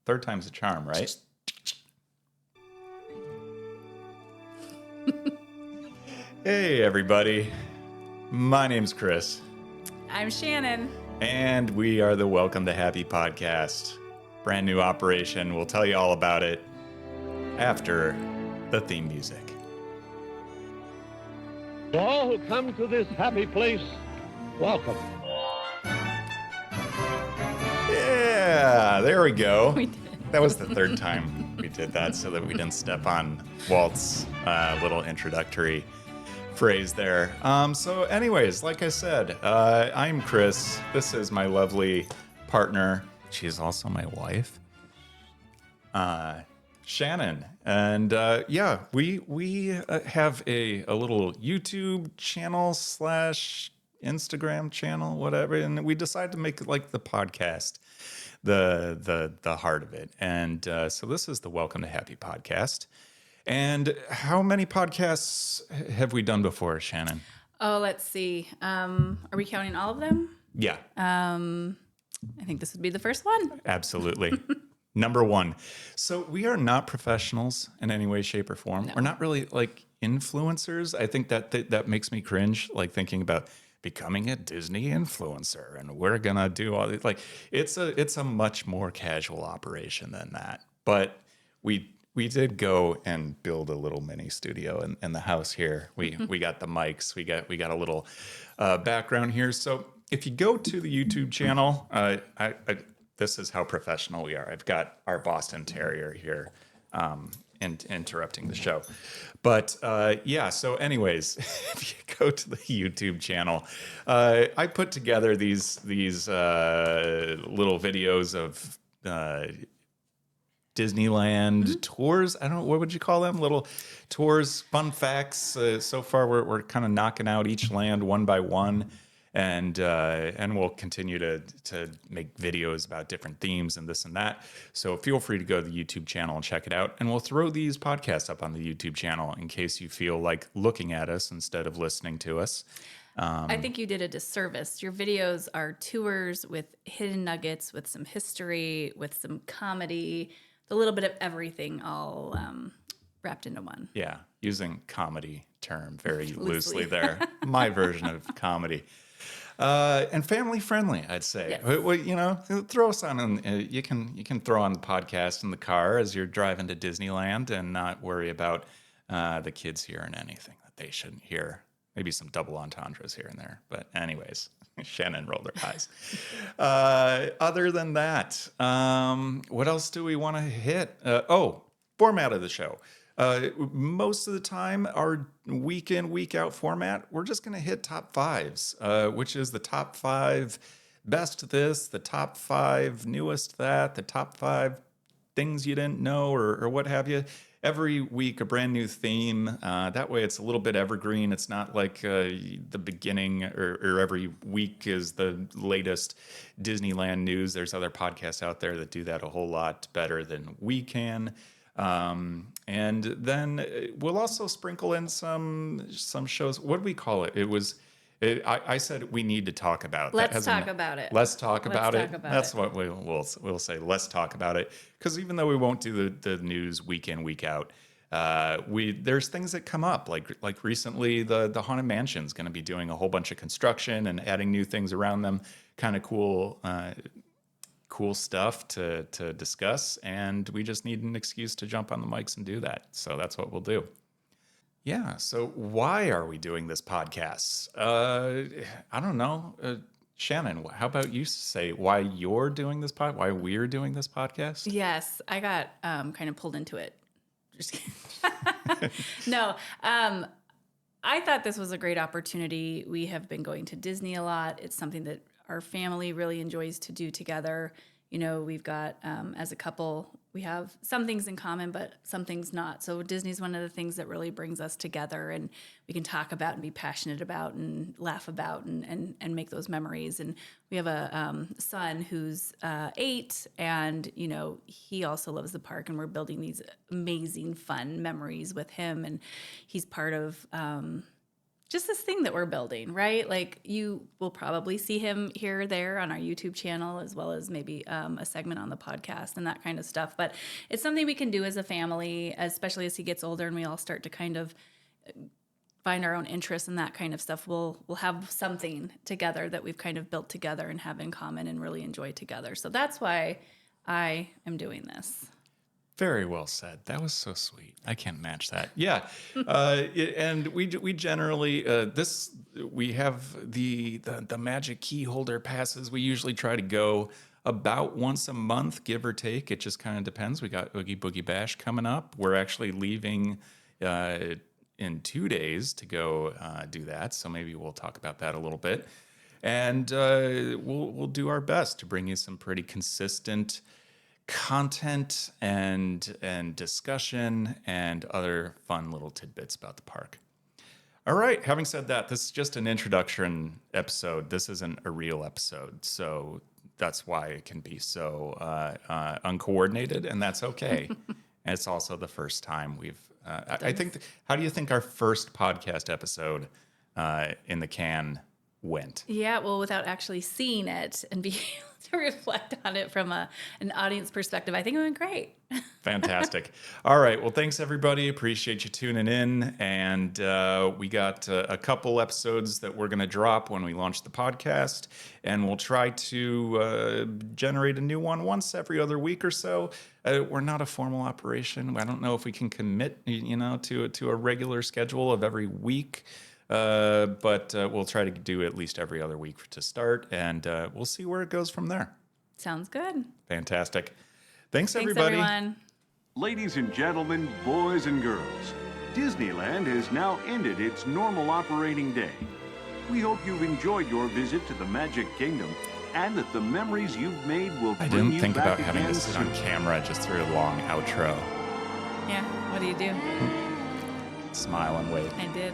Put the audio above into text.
Third time's a charm, right? Hey, everybody. My name's Chris. I'm Shannon. And we are the Welcome to Happy podcast. Brand new operation. We'll tell you all about it after the theme music. To all who come to this happy place, welcome. Yeah, there we go. We did. That was the third time we did that so that we didn't step on Walt's little introductory phrase there. So anyways, like I said, I'm Chris. This is my lovely partner. She is also my wife, Shannon. And yeah, we have a little YouTube channel / Instagram channel, whatever. And we decided to make it like the podcast, the heart of it. And so this is the Welcome to Happy podcast. And how many podcasts have we done before, Shannon? Oh, let's see. Are we counting all of them? Yeah, I think this would be the first one. absolutely. Number one. So we are not professionals in any way, shape, or form. No. We're not really like influencers. I think that makes me cringe, like thinking about becoming a Disney influencer, and we're gonna do all like it's a much more casual operation than that. But we did go and build a little mini studio in the house here. We got the mics. We got a little background here. So if you go to the YouTube channel, this is how professional we are. I've got our Boston Terrier here, interrupting the show. But yeah. So anyways, if you go to the YouTube channel, I put together these little videos of Disneyland tours. I don't know, what would you call them? Little tours, fun facts. So far, we're kind of knocking out each land one by one, and we'll continue to make videos about different themes and this and that. So feel free to go to the YouTube channel and check it out. And we'll throw these podcasts up on the YouTube channel in case you feel like looking at us instead of listening to us. I think you did a disservice. Your videos are tours with hidden nuggets, with some history, with some comedy, a little bit of everything all wrapped into one. Yeah, using comedy term very loosely there. My version of comedy. And family friendly, I'd say. Yes. Well, you know, throw us on. You can throw on the podcast in the car as you're driving to Disneyland, and not worry about the kids hearing anything that they shouldn't hear. Maybe some double entendres here and there, but anyways, Shannon rolled her eyes. Other than that, what else do we want to hit? Format of the show. Most of the time, our week in, week out format, we're just going to hit top fives, which is the top 5 best this, the top 5 newest that, the top 5 things you didn't know, or what have you. Every week, a brand new theme. That way, it's a little bit evergreen. It's not like the beginning or every week is the latest Disneyland news. There's other podcasts out there that do that a whole lot better than we can. And then we'll also sprinkle in some shows. What do we call it? I said we need to talk about. Let's talk about it. Let's talk about it. That's it. what we'll say. Let's talk about it. Because even though we won't do the news week in, week out, there's things that come up. Like recently, the Haunted Mansion is going to be doing a whole bunch of construction and adding new things around them. Kind of cool stuff to discuss. And we just need an excuse to jump on the mics and do that. So that's what we'll do. Yeah. So why are we doing this podcast? I don't know. Shannon, how about you say why you're doing this why we're doing this podcast? Yes, I got kind of pulled into it. Just kidding. No, I thought this was a great opportunity. We have been going to Disney a lot. It's something that our family really enjoys to do together. You know, we've got, as a couple, we have some things in common, but some things not. So Disney's one of the things that really brings us together, and we can talk about and be passionate about and laugh about and make those memories. And we have a son who's 8, and, you know, he also loves the park, and we're building these amazing, fun memories with him. And he's part of just this thing that we're building, right? Like you will probably see him here or there on our YouTube channel, as well as maybe a segment on the podcast and that kind of stuff. But it's something we can do as a family, especially as he gets older and we all start to kind of find our own interests and that kind of stuff. We'll have something together that we've kind of built together and have in common and really enjoy together. So that's why I am doing this. Very well said. That was so sweet. I can't match that. Yeah, and we generally we have the magic key holder passes. We usually try to go about once a month, give or take. It just kind of depends. We got Oogie Boogie Bash coming up. We're actually leaving in 2 days to go do that. So maybe we'll talk about that a little bit, and we'll do our best to bring you some pretty consistent content and discussion and other fun little tidbits about the park. All right, having said that, this is just an introduction episode. This isn't a real episode, so that's why it can be so uncoordinated, and that's okay. And it's also the first time we've I think how do you think our first podcast episode in the can went? Yeah, well, without actually seeing it and being able to reflect on it from an audience perspective, I think it went great. Fantastic. All right. Well, thanks, everybody. Appreciate you tuning in. And we got a couple episodes that we're going to drop when we launch the podcast. And we'll try to generate a new one once every other week or so. We're not a formal operation. I don't know if we can commit, to a regular schedule of every week. But we'll try to do at least every other week to start, and we'll see where it goes from there. Sounds good. Fantastic. Thanks, Thanks, everybody. everyone. Ladies and gentlemen, boys and girls, Disneyland has now ended its normal operating day. We hope you've enjoyed your visit to the Magic Kingdom and that the memories you've made will I bring didn't you think back about having again to sit soon. on camera just through a long outro. Yeah, what do you do? Smile and wave. I did.